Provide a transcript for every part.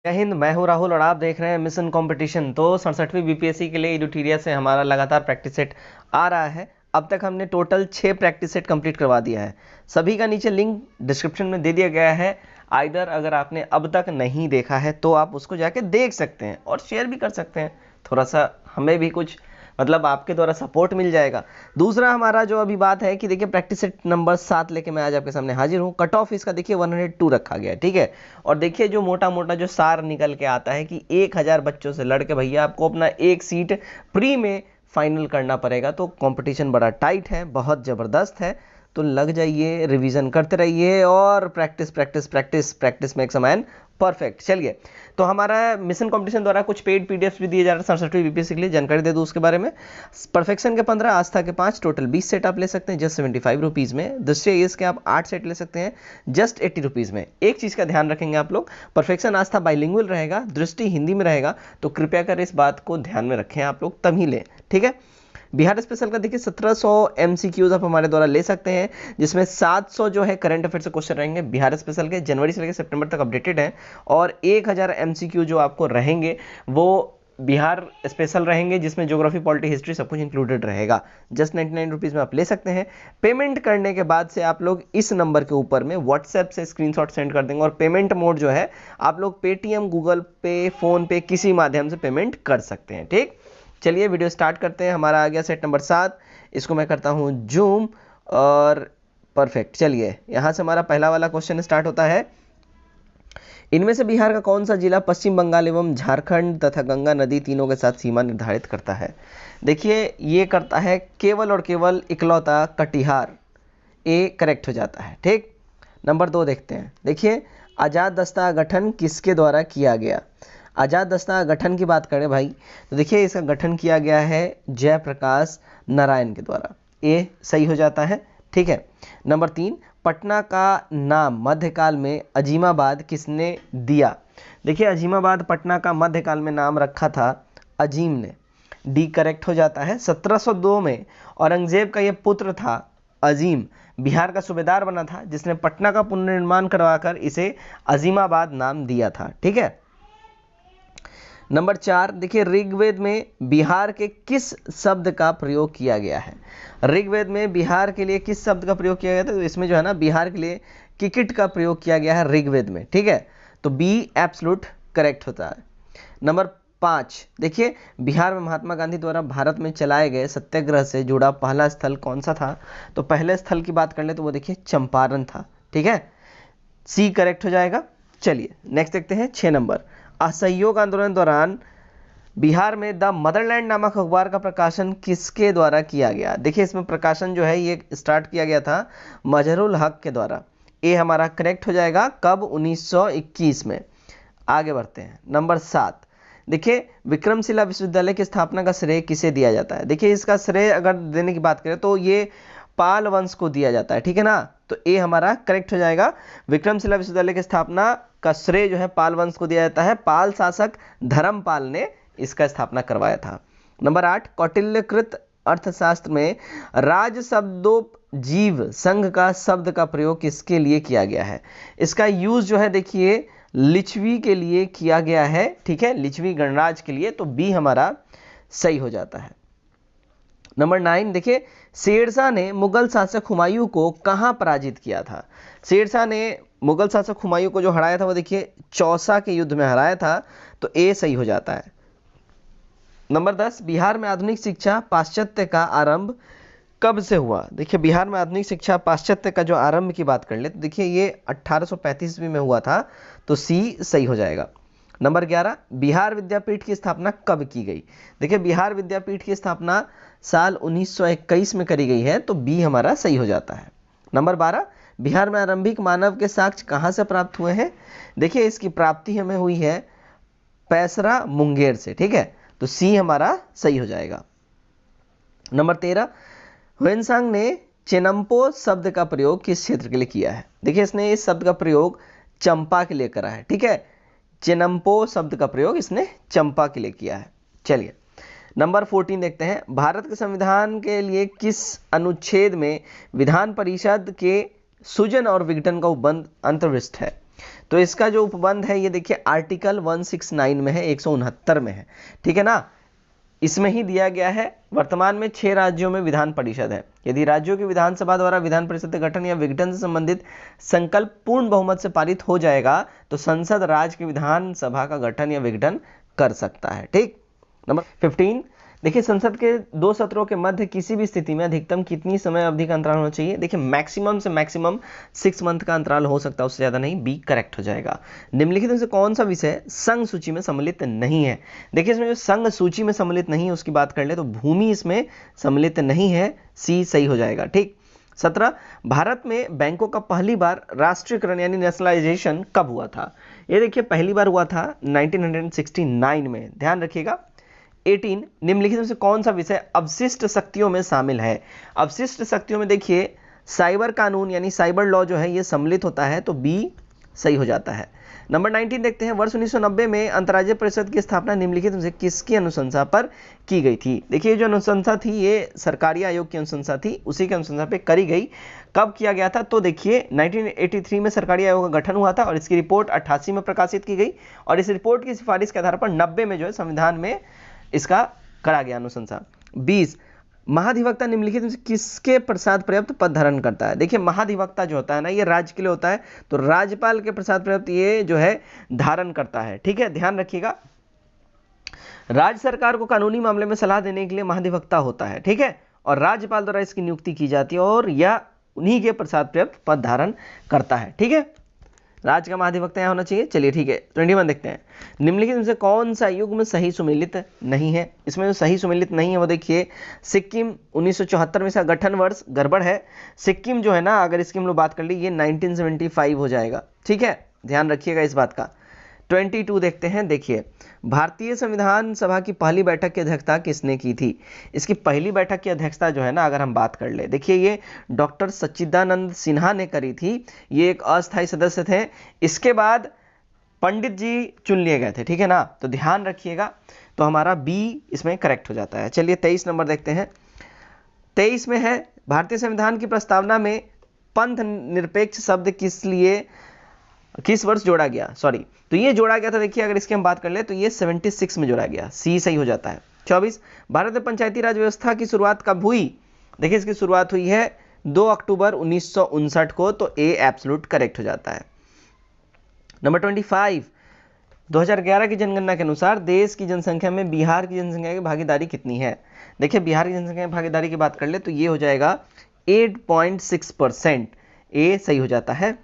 जय हिंद, मैं हूं राहुल और आप देख रहे हैं मिशन कंपटीशन। तो 67वीं बीपीएससी के लिए एडुटीरिया से हमारा लगातार प्रैक्टिस सेट आ रहा है। अब तक हमने टोटल 6 प्रैक्टिस सेट कंप्लीट करवा दिया है। सभी का नीचे लिंक डिस्क्रिप्शन में दे दिया गया है। आइदर अगर आपने अब तक नहीं देखा है तो आप उसको जाके देख सकते हैं और शेयर भी कर सकते हैं। थोड़ा सा हमें भी कुछ मतलब आपके द्वारा सपोर्ट मिल जाएगा। दूसरा हमारा जो अभी बात है कि देखिए प्रैक्टिस सेट नंबर 7 लेके मैं आज आपके सामने हाजिर हूँ। कट ऑफ इसका देखिए 102 रखा गया है, ठीक है। और देखिए जो मोटा मोटा जो सार निकल के आता है कि 1000 बच्चों से लड़के भैया आपको अपना एक सीट प्री में फाइनल करना पड़ेगा। तो कंपटीशन बड़ा टाइट है, बहुत ज़बरदस्त है। तो लग जाइए, रिवीजन करते रहिए और practice practice practice practice makes a man perfect. चलिए, तो हमारा मिशन कंपटीशन द्वारा कुछ पेड पीडीएफ्स भी दिए जा रहे हैं 67वीं बीपीएससी के लिए। जानकारी दे दूं उसके बारे में। परफेक्शन के 15, आस्था के 5, टोटल 20 सेट आप ले सकते हैं जस्ट 75 रुपीज़ में। दूसरे इसके आप 8 सेट ले सकते हैं जस्ट 80 रुपीज़ में। एक चीज़ का ध्यान रखेंगे आप लोग, परफेक्शन आस्था बाइलिंगुअल रहेगा, दृष्टि हिंदी में रहेगा। तो कृपया कर इस बात को ध्यान में रखें आप लोग, तभी लें, ठीक है। बिहार स्पेशल का देखिए 1700 एमसीक्यूज आप हमारे द्वारा ले सकते हैं, जिसमें 700 जो है करंट अफेयर से क्वेश्चन रहेंगे बिहार स्पेशल के, जनवरी से लेकर सितंबर तक अपडेटेड हैं। और 1000 एमसीक्यू जो आपको रहेंगे वो बिहार स्पेशल रहेंगे, जिसमें ज्योग्राफी, पॉलिटी, हिस्ट्री सब कुछ इंक्लूडेड रहेगा। जस्ट 99 रुपीज़ में आप ले सकते हैं। पेमेंट करने के बाद से आप लोग इस नंबर के ऊपर में व्हाट्सएप से स्क्रीनशॉट सेंड कर देंगे और पेमेंट मोड जो है आप लोग पेटीएम, गूगल पे, फोन पे किसी माध्यम से पेमेंट कर सकते हैं, ठीक। चलिए वीडियो स्टार्ट करते हैं। हमारा आ गया सेट नंबर 7। इसको मैं करता हूं जूम और परफेक्ट। चलिए, यहां से हमारा पहला वाला क्वेश्चन स्टार्ट होता है। इनमें से बिहार का कौन सा जिला पश्चिम बंगाल एवं झारखंड तथा गंगा नदी तीनों के साथ सीमा निर्धारित करता है? देखिए, ये करता है केवल और केवल इकलौता कटिहार। ए करेक्ट हो जाता है, ठीक। नंबर 2 देखते हैं। देखिए, आज़ाद दस्ता गठन किसके द्वारा किया गया? आज़ाद दस्ता गठन की बात करें भाई, तो देखिए इसका गठन किया गया है जयप्रकाश नारायण के द्वारा। ए सही हो जाता है, ठीक है। नंबर 3, पटना का नाम मध्यकाल में अजीमाबाद किसने दिया? देखिए, अजीमाबाद पटना का मध्यकाल में नाम रखा था अजीम ने। डी करेक्ट हो जाता है। 1702 में औरंगजेब का यह पुत्र था अजीम, बिहार का सूबेदार बना था, जिसने पटना का पुनर्निर्माण करवाकर इसे अजीमाबाद नाम दिया था, ठीक है। नंबर 4 देखिए, ऋग्वेद में बिहार के किस शब्द का प्रयोग किया गया है? ऋग्वेद में बिहार के लिए किस शब्द का प्रयोग किया गया था? तो इसमें जो है ना, बिहार के लिए किकिट का प्रयोग किया गया है ऋग्वेद में, ठीक है। तो बी एब्सोल्यूट करेक्ट होता है। नंबर 5 देखिए, बिहार में महात्मा गांधी द्वारा भारत में चलाए गए सत्याग्रह से जुड़ा पहला स्थल कौन सा था? तो पहले स्थल की बात कर ले तो वो देखिए चंपारण था, ठीक है। सी करेक्ट हो जाएगा। चलिए नेक्स्ट देखते हैं 6 नंबर। असहयोग आंदोलन दौरान बिहार में द मदरलैंड नामक अखबार का प्रकाशन किसके द्वारा किया गया? देखिए, इसमें प्रकाशन जो है ये स्टार्ट किया गया था मजहरुल हक के द्वारा। ए हमारा करेक्ट हो जाएगा। कब? 1921 में। आगे बढ़ते हैं। नंबर 7 देखिए, विक्रमशिला विश्वविद्यालय की स्थापना का श्रेय किसे दिया जाता है? देखिए, इसका श्रेय अगर देने की बात करें तो ये पाल वंश को दिया जाता है, ठीक है ना। तो ए हमारा करेक्ट हो जाएगा। विक्रमशिला विश्वविद्यालय की स्थापना का श्रेय जो है पाल वंश को दिया जाता है। पाल शासक धर्मपाल ने इसका स्थापना करवाया था। नंबर 8 कौटिल्यकृत अर्थशास्त्र में राज शब्दोपजीव संघ का शब्द का प्रयोग किसके लिए किया गया है? इसका यूज जो है देखिए लिच्छवी के लिए किया गया है, ठीक है, लिच्छवी गणराज के लिए। तो बी हमारा सही हो जाता है। नंबर 9 देखिए, शेरशाह ने मुगल शासक हुमायूं को कहां पराजित किया था? शेरशाह ने मुगल शासक हुमायूं को जो हराया था वो देखिए चौसा के युद्ध में हराया था। तो ए सही हो जाता है। नंबर 10 बिहार में आधुनिक शिक्षा पाश्चात्य का आरंभ कब से हुआ? देखिए, बिहार में आधुनिक शिक्षा पाश्चात्य का जो आरंभ की बात कर ले तो देखिए ये 1835 ईस्वी में हुआ था। तो सी सही हो जाएगा। नंबर 11 बिहार विद्यापीठ की स्थापना कब की गई? देखिए, बिहार विद्यापीठ की स्थापना साल 1921 में करी गई है। तो बी हमारा सही हो जाता है। नंबर 12 बिहार में आरंभिक मानव के साक्ष्य कहां से प्राप्त हुए हैं? देखिए, इसकी प्राप्ति हमें हुई है पैसरा मुंगेर से, ठीक है। तो सी हमारा सही हो जाएगा। नंबर 13 ह्वेनसांग ने चेनम्पो शब्द का प्रयोग किस क्षेत्र के लिए किया है? देखिए, इसने इस शब्द का प्रयोग चंपा के लिए करा है, ठीक है। चेनम्पो शब्द का प्रयोग इसने चंपा के लिए किया है। चलिए नंबर 14 देखते हैं। भारत के संविधान के लिए किस अनुच्छेद में विधान परिषद के सृजन और विघटन का उपबंध अंतर्विष्ट है? तो इसका जो उपबंध है ये देखिए आर्टिकल 169 में है, 169 में है, ठीक है ना। इसमें ही दिया गया है वर्तमान में 6 राज्यों में विधान परिषद है। यदि राज्यों की विधानसभा द्वारा विधान परिषद के गठन या विघटन से संबंधित संकल्प पूर्ण बहुमत से पारित हो जाएगा तो संसद राज्य की विधानसभा का गठन या विघटन कर सकता है। ठीक। नंबर 15 देखिए, संसद के 2 सत्रों के मध्य किसी भी स्थिति में अधिकतम कितनी समय अवधि का अंतराल होना चाहिए। देखिए मैक्सिमम से मैक्सिमम 6 मंथ का अंतराल हो सकता है, उससे ज्यादा नहीं। बी करेक्ट हो जाएगा। निम्नलिखित में से कौन सा विषय संघ सूची में सम्मिलित नहीं है। देखिए इसमें जो संघ सूची में सम्मिलित नहीं है उसकी बात कर ले तो भूमि इसमें सम्मिलित नहीं है, सी सही हो जाएगा। ठीक। 17 भारत में बैंकों का पहली बार राष्ट्रीयकरण यानी नेशनलाइजेशन कब हुआ था। ये देखिए पहली बार हुआ था 1969 में, ध्यान रखिएगा। 18 निम्नलिखित में से कौन सा विषय अवशिष्ट शक्तियों में शामिल है। अवशिष्ट शक्तियों में देखिए साइबर कानून यानी साइबर लॉ जो है ये सम्मिलित होता है, तो बी सही हो जाता है। नंबर 19 देखते हैं, वर्ष 1990 में अंतर्राज्यीय परिषद की स्थापना निम्नलिखित में से किसकी अनुशंसा पर की गई थी। देखिए जो अनुशंसा थी ये सरकारी आयोग की अनुशंसा थी, उसी के अनुशंसा पे करी गई। कब किया गया था तो देखिए 1983 में सरकारी आयोग का गठन हुआ था और इसकी रिपोर्ट 88 में प्रकाशित की गई और इस रिपोर्ट की सिफारिश के आधार पर 90 में जो है संविधान में इसका करा गया अनुशंसा। 20 महाधिवक्ता निम्नलिखित में से किसके प्रसाद पर्याप्त पद धारण करता है। देखिए महाधिवक्ता जो होता है ना ये राज्य के लिए होता है, तो राज्यपाल के प्रसाद पर्याप्त ये जो है धारण करता है। ठीक है, ध्यान रखिएगा। राज्य सरकार को कानूनी मामले में सलाह देने के लिए महाधिवक्ता होता है, ठीक है, और राज्यपाल द्वारा इसकी नियुक्ति की जाती है और यह उन्हीं के प्रसाद पर्याप्त पद धारण करता है। ठीक है, राज्य का महाधिवक्ता यहाँ होना चाहिए। चलिए ठीक है, 21 देखते हैं, निम्नलिखित में से कौन सा युग्म सही सुमेलित नहीं है। इसमें जो सही सुमेलित नहीं है वो देखिए सिक्किम 1974 में इसका गठन वर्ष गड़बड़ है। सिक्किम जो है ना, अगर इसकी हम लोग बात कर ली ये 1975 हो जाएगा। ठीक है, ध्यान रखिएगा इस बात का। 22 देखते हैं, देखिए भारतीय संविधान सभा की पहली बैठक की अध्यक्षता किसने की थी। इसकी पहली बैठक की अध्यक्षता जो है ना अगर हम बात कर ले, देखिए ये डॉक्टर सच्चिदानंद सिन्हा ने करी थी, ये एक अस्थायी सदस्य थे। इसके बाद पंडित जी चुन लिए गए थे, ठीक है ना, तो ध्यान रखिएगा। तो हमारा बी इसमें करेक्ट हो जाता है। चलिए 23 नंबर देखते हैं। 23 में है, भारतीय संविधान की प्रस्तावना में पंथ निरपेक्ष शब्द किस वर्ष जोड़ा गया, सॉरी, तो ये जोड़ा गया था। देखिए अगर इसकी हम बात कर ले तो ये 76 में जोड़ा गया, सी सही हो जाता है। 24 भारत में पंचायती राज व्यवस्था की शुरुआत कब हुई। देखिए इसकी शुरुआत हुई है 2 अक्टूबर 1959 को, तो ए एब्सोल्यूट करेक्ट हो जाता है। नंबर 25 2011 की जनगणना के अनुसार देश की जनसंख्या में बिहार की जनसंख्या की भागीदारी कितनी है। देखिए बिहार की जनसंख्या की भागीदारी की बात कर ले तो ये हो जाएगा 8.6%, ए सही हो जाता है।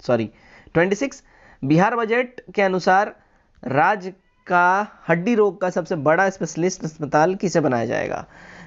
सॉरी 26 बिहार बजट के अनुसार राज्य का हड्डी रोग का सबसे बड़ा स्पेशलिस्ट अस्पताल किसे बनाया जाएगा।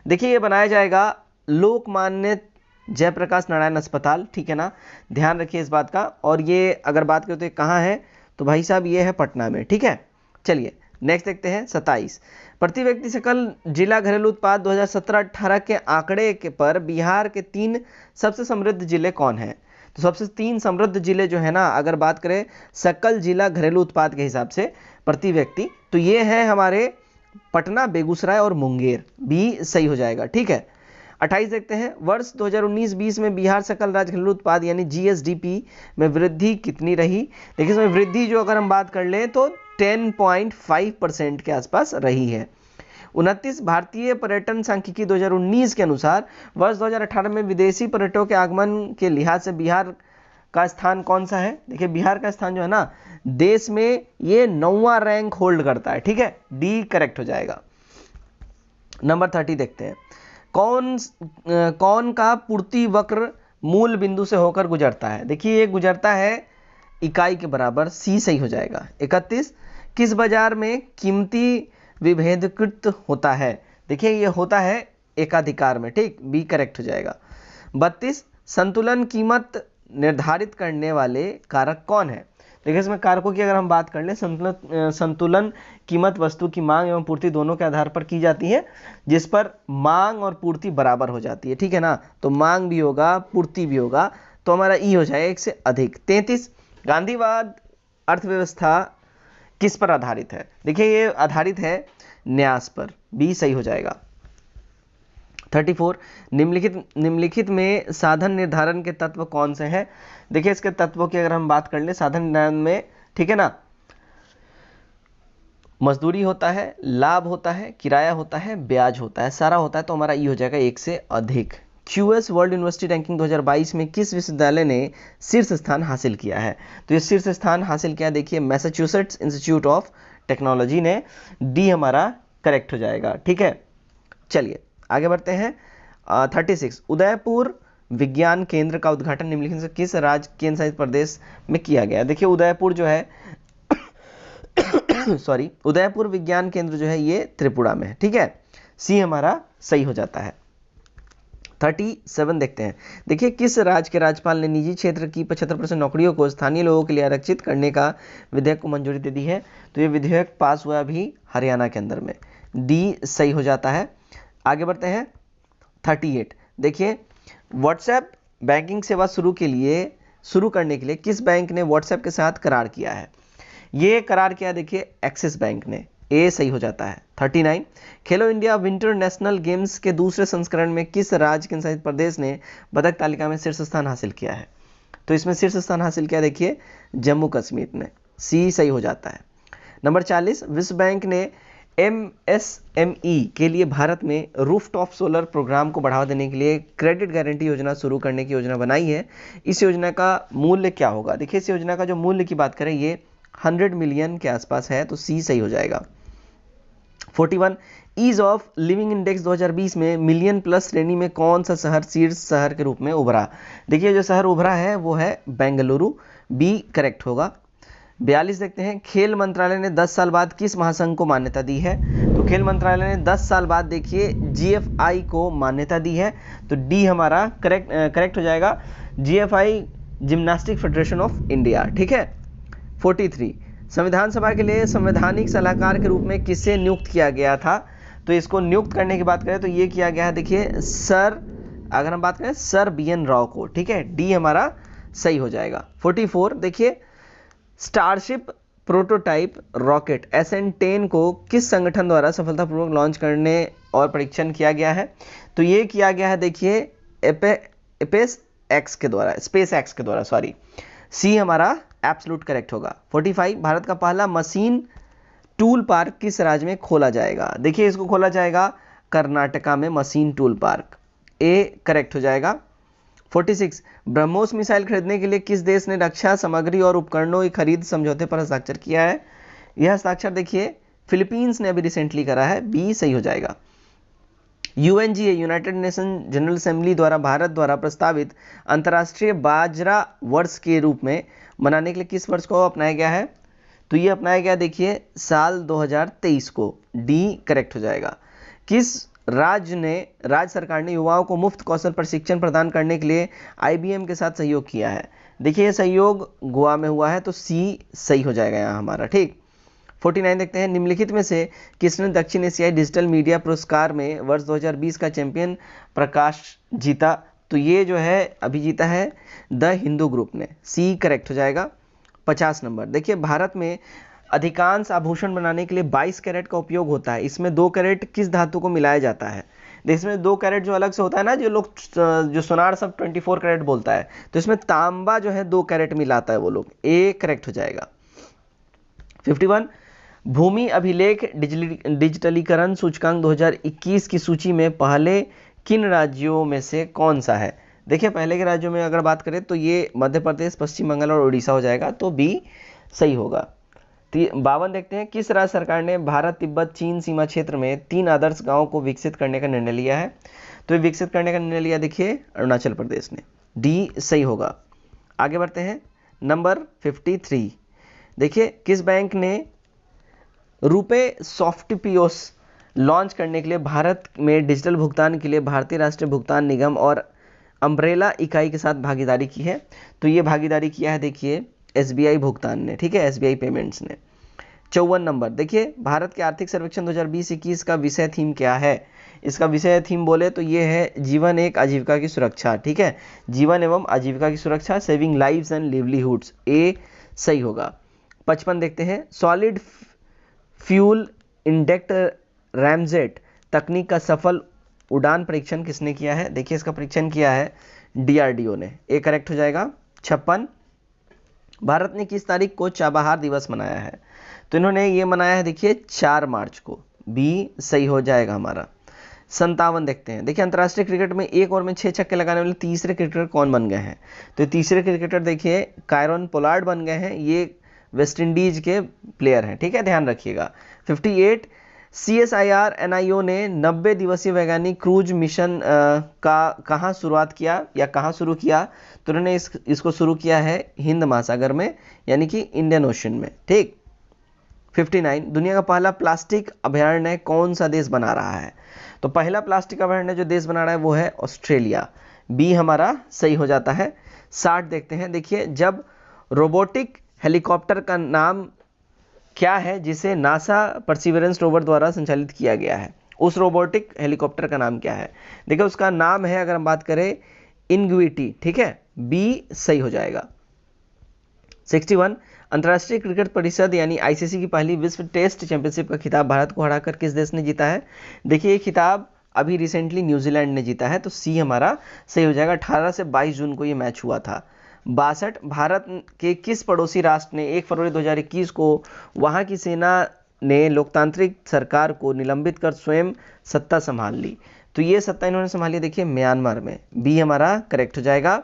देखिए ये बनाया जाएगा लोकमान्य जयप्रकाश नारायण अस्पताल, ठीक है ना, ध्यान रखिए इस बात का। और ये अगर बात करें तो ये कहाँ है, तो भाई साहब ये है पटना में। ठीक है, चलिए नेक्स्ट देखते हैं 27 प्रति व्यक्ति सकल जिला घरेलू उत्पाद 2017-18 के आंकड़े के पर बिहार के 3 सबसे समृद्ध जिले कौन हैं। तो सबसे 3 समृद्ध जिले जो है ना अगर बात करें सकल जिला घरेलू उत्पाद के हिसाब से प्रति व्यक्ति, तो ये है हमारे पटना, बेगूसराय और मुंगेर, बी सही हो जाएगा। ठीक है, 28 देखते हैं, वर्ष 2019-20 में बिहार सकल राज्य घरेलू उत्पाद यानी जीएसडीपी में वृद्धि कितनी रही। देखिए इसमें वृद्धि जो अगर हम बात कर लें तो 10.5% के आसपास रही है। 29 भारतीय पर्यटन सांख्यिकी 2019 के अनुसार वर्ष 2018 में विदेशी पर्यटकों के आगमन के लिहाज से बिहार का स्थान कौन सा है। देखिए बिहार का स्थान जो है ना देश में ये 9वां रैंक होल्ड करता है। ठीक है, डी करेक्ट हो जाएगा। नंबर 30 देखते हैं, कौन का पूर्ति वक्र मूल बिंदु से होकर गुजरता है। देखिए ये गुजरता है इकाई के बराबर, सी सही हो जाएगा। 31 किस बाजार में कीमती विभेदकृत होता है। देखिए ये होता है एकाधिकार में, ठीक, बी करेक्ट हो जाएगा। 32 संतुलन कीमत निर्धारित करने वाले कारक कौन है। देखिए इसमें कारकों की अगर हम बात कर ले, संतुलन कीमत वस्तु की मांग एवं पूर्ति दोनों के आधार पर की जाती है, जिस पर मांग और पूर्ति बराबर हो जाती है। ठीक है ना, तो मांग भी होगा पूर्ति भी होगा, तो हमारा ई हो जाएगा 1 से अधिक। 33 गांधीवाद अर्थव्यवस्था किस पर आधारित है। देखिए ये आधारित है न्यास पर, बी सही हो जाएगा। 34, निम्नलिखित में साधन निर्धारण के तत्व कौन से हैं? देखिए इसके तत्वों की अगर हम बात कर ले, साधन निर्धारण में, ठीक है ना, मजदूरी होता है, लाभ होता है, किराया होता है, ब्याज होता है, सारा होता है, तो हमारा ई हो जाएगा एक से अधिक। क्यूएस वर्ल्ड यूनिवर्सिटी रैंकिंग 2022 में किस विश्वविद्यालय ने शीर्ष स्थान हासिल किया है? तो ये शीर्ष स्थान हासिल किया, देखिए मैसाचुसेट्स इंस्टीट्यूट ऑफ टेक्नोलॉजी ने। डी हमारा करेक्ट हो जाएगा, ठीक है। चलिए आगे बढ़ते हैं। 36, उदयपुर विज्ञान केंद्र का उद्घाटन निम्नलिखित से किस राज्य केंद्र शासित प्रदेश में किया गया? देखिए उदयपुर जो है सॉरी, उदयपुर विज्ञान केंद्र जो है ये त्रिपुरा में है, ठीक है। सी हमारा सही हो जाता है। 37 देखते हैं। देखिए किस राज्य के राज्यपाल ने निजी क्षेत्र की 75% नौकरियों को स्थानीय लोगों के लिए आरक्षित करने का विधेयक को मंजूरी दे दी है? तो ये विधेयक पास हुआ भी हरियाणा के अंदर में। डी सही हो जाता है। आगे बढ़ते हैं। 38 देखिए, व्हाट्सएप बैंकिंग सेवा शुरू करने के लिए किस बैंक ने व्हाट्सएप के साथ करार किया है? ये करार किया देखिए एक्सिस बैंक ने। ए सही हो जाता है। 39, खेलो इंडिया विंटर नेशनल गेम्स के दूसरे संस्करण में किस राज्य केंद्र शासित प्रदेश ने पदक तालिका में शीर्ष स्थान हासिल किया है? तो इसमें शीर्ष स्थान हासिल किया देखिए जम्मू कश्मीर ने। सी सही हो जाता है। नंबर 40, विश्व बैंक ने MSME के लिए भारत में रूफटॉप सोलर प्रोग्राम को बढ़ावा देने के लिए क्रेडिट गारंटी योजना शुरू करने की योजना बनाई है। इस योजना का मूल्य क्या होगा? देखिए इस योजना का जो मूल्य की बात करें ये 100 मिलियन के आसपास है, तो सी सही हो जाएगा। 41, ईज ऑफ लिविंग इंडेक्स 2020 में मिलियन प्लस श्रेणी में कौन सा शहर शीर्ष शहर के रूप में उभरा? देखिए जो शहर उभरा है वो है बेंगलुरु। बी करेक्ट होगा। 42 देखते हैं, खेल मंत्रालय ने 10 साल बाद किस महासंघ को मान्यता दी है? तो खेल मंत्रालय ने 10 साल बाद देखिए GFI को मान्यता दी है, तो डी हमारा करेक्ट हो जाएगा, GFI gymnastic federation of India, ठीक है। 43, संविधान सभा के लिए संवैधानिक सलाहकार के रूप में किसे नियुक्त किया गया था? तो इसको नियुक्त करने की बात करें तो ये किया गया है देखिए अगर हम बात करें सर BN राव को, ठीक है। डी हमारा सही हो जाएगा। 44 देखिए, स्टारशिप प्रोटोटाइप रॉकेट SN10 को किस संगठन द्वारा सफलतापूर्वक लॉन्च करने और परीक्षण किया गया है? तो ये किया गया है देखिए स्पेस एक्स के द्वारा सॉरी। सी हमारा एब्सोल्यूट करेक्ट होगा। 45, भारत का पहला मशीन टूल पार्क किस राज्य में खोला जाएगा? देखिए इसको खोला जाएगा कर्नाटका में machine tool park. A correct हो जाएगा। 46, ब्रह्मोस मिसाइल खरीदने के लिए किस देश ने रक्षा सामग्री और उपकरणों की खरीद समझौते पर हस्ताक्षर किया है? यह हस्ताक्षर देखिए फिलीपींस ने अभी रिसेंटली करा है। बी सही हो जाएगा। UNGA United nation general assembly द्वारा भारत द्वारा प्रस्तावित अंतर्राष्ट्रीय बाजरा वर्ष के रूप में मनाने के लिए किस वर्ष को अपनाया गया है? तो ये अपनाया गया देखिए साल 2023 को। डी करेक्ट हो जाएगा। किस राज्य सरकार ने युवाओं को मुफ्त कौशल प्रशिक्षण प्रदान करने के लिए IBM के साथ सहयोग किया है? देखिए ये सहयोग गोवा में हुआ है, तो सी सही हो जाएगा यहाँ हमारा, ठीक। 49 देखते हैं, निम्नलिखित में से किसने दक्षिण एशियाई डिजिटल मीडिया पुरस्कार में वर्ष 2020 का चैंपियन प्रकाश जीता? तो ये जो है अभी जीता है द हिंदू ग्रुप ने। सी करेक्ट हो जाएगा। 50 नंबर देखिए, भारत में अधिकांश आभूषण बनाने के लिए 22 कैरेट का उपयोग होता है। इसमें 2 कैरेट किस धातु को मिलाया जाता है? इसमें 2 कैरेट जो अलग से होता है ना, जो सोनार सब 24 कैरेट बोलता है, तो इसमें तांबा जो है 2 कैरेट मिलाता है वो लोग। ए करेक्ट हो जाएगा। 51, भूमि अभिलेख डिजिटलीकरण सूचकांक 2021 की सूची में पहले किन राज्यों में से कौन सा है? देखिए पहले के राज्यों में अगर बात करें तो ये मध्य प्रदेश, पश्चिम बंगाल और उड़ीसा हो जाएगा, तो बी सही होगा। 52 देखते हैं, किस राज्य सरकार ने भारत तिब्बत चीन सीमा क्षेत्र में 3 आदर्श गांवों को विकसित करने का निर्णय लिया है? तो ये विकसित करने का निर्णय लिया देखिए अरुणाचल प्रदेश ने। डी सही होगा। आगे बढ़ते हैं। नंबर 53 देखिए, किस बैंक ने रुपे सॉफ्ट पीओस लॉन्च करने के लिए भारत में डिजिटल भुगतान के लिए भारतीय राष्ट्रीय भुगतान निगम और अम्ब्रेला इकाई के साथ भागीदारी की है? तो ये भागीदारी किया है देखिए SBI भुगतान ने, ठीक है, SBI पेमेंट्स ने। 54 नंबर देखिए, भारत के आर्थिक सर्वेक्षण 2020-21 का विषय थीम क्या है? इसका विषय थीम बोले तो ये है जीवन एक आजीविका की सुरक्षा, ठीक है, जीवन एवं आजीविका की सुरक्षा, सेविंग लाइव्स एंड लिवलीहुड्स। ए सही होगा। 55 देखते हैं, सॉलिड फ्यूल इंजेक्ट रैमजेट तकनीक का सफल उड़ान परीक्षण किसने किया है? देखिए इसका परीक्षण किया है DRDO ने। ए करेक्ट हो जाएगा। 56, भारत ने किस तारीख को चाबहार दिवस मनाया है? तो इन्होंने ये मनाया है देखिए 4 मार्च को। बी सही हो जाएगा हमारा। 57 देखते हैं। देखिए अंतर्राष्ट्रीय क्रिकेट में एक ओवर में 6 छक्के लगाने वाले तीसरे क्रिकेटर कौन बन गए हैं? तो तीसरे क्रिकेटर देखिए कायरन पोलार्ड बन गए हैं। ये वेस्ट इंडीज के प्लेयर हैं, ठीक है, ध्यान रखिएगा। 58, CSIR NIO ने 90 दिवसीय वैज्ञानिक क्रूज मिशन का कहाँ शुरुआत किया या कहाँ शुरू किया? तो उन्होंने इसको शुरू किया है हिंद महासागर में, यानी कि इंडियन ओशन में, ठीक। 59, दुनिया का पहला प्लास्टिक अभयारण्य कौन सा देश बना रहा है? तो पहला प्लास्टिक अभयारण्य जो देश बना रहा है वो है ऑस्ट्रेलिया। बी हमारा सही हो जाता है। 60 देखते हैं। देखिए जब रोबोटिक हेलीकॉप्टर का नाम क्या है जिसे नासा परसिवरेंस रोवर द्वारा संचालित किया गया है? उस रोबोटिक हेलीकॉप्टर का नाम क्या है? देखिए उसका नाम है, अगर हम बात करें, इनग्विटी, ठीक है। बी सही हो जाएगा। 61, अंतर्राष्ट्रीय क्रिकेट परिषद यानी ICC की पहली विश्व टेस्ट चैंपियनशिप का खिताब भारत को हराकर किस देश ने जीता है? देखिए ये खिताब अभी रिसेंटली न्यूजीलैंड ने जीता है, तो सी हमारा सही हो जाएगा। 18 से 22 जून को ये मैच हुआ था। 62, भारत के किस पड़ोसी राष्ट्र ने 1 फरवरी 2021 को वहां की सेना ने लोकतांत्रिक सरकार को निलंबित कर स्वयं सत्ता संभाल ली? तो ये सत्ता इन्होंने संभाली देखिए म्यांमार में। बी हमारा करेक्ट हो जाएगा।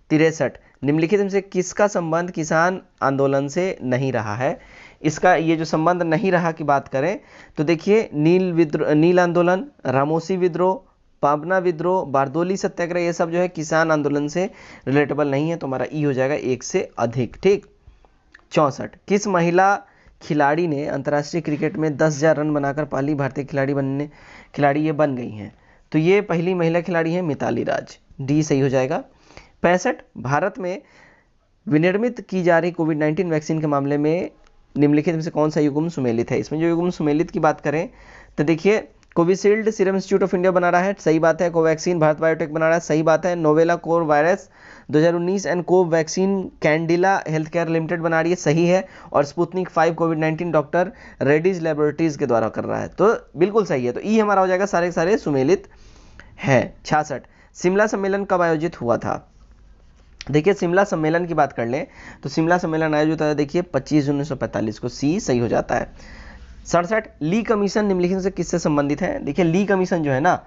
63, निम्नलिखित में से किसका संबंध किसान आंदोलन से नहीं रहा है? इसका ये जो संबंध नहीं रहा की बात करें तो देखिए नील आंदोलन, रामोसी विद्रोह, पाबना विद्रोह, बारदोली सत्याग्रह, ये सब जो है किसान आंदोलन से रिलेटेबल नहीं है, तो हमारा ई हो जाएगा 1 से अधिक, ठीक। 64, किस महिला खिलाड़ी ने अंतर्राष्ट्रीय क्रिकेट में 10,000 रन बनाकर पहली भारतीय खिलाड़ी ये बन गई हैं? तो ये पहली महिला खिलाड़ी है मिताली राज। डी सही हो जाएगा। 65, भारत में विनिर्मित की जा रही कोविड-19 वैक्सीन के मामले में निम्नलिखित में से कौन सा युग्म सुमेलित है? इसमें जो युग्म सुमेलित की बात करें तो देखिए Covishield serum institute of India बना रहा है, सही बात है। कोवैक्सीन भारत बायोटेक बना रहा है, सही बात है। Novel core virus 2019 and Covaxin Cadila health care limited बना रही है, सही है। और स्पुतनिक 5 कोविड-19 डॉक्टर रेड्डीज लैबोरेटरीज के द्वारा कर रहा है, तो बिल्कुल सही है। तो ई हमारा हो जाएगा, सारे के सारे सुमेलित है। 66, शिमला सम्मेलन कब आयोजित हुआ था? देखिए शिमला सम्मेलन की बात कर लें तो शिमला सम्मेलन आयोजित होता है देखिए 25 जून 1945 को। सी सही हो जाता है। 67, ली कमीशन निम्नलिखित से किससे संबंधित है? देखिए ली कमीशन जो है ना,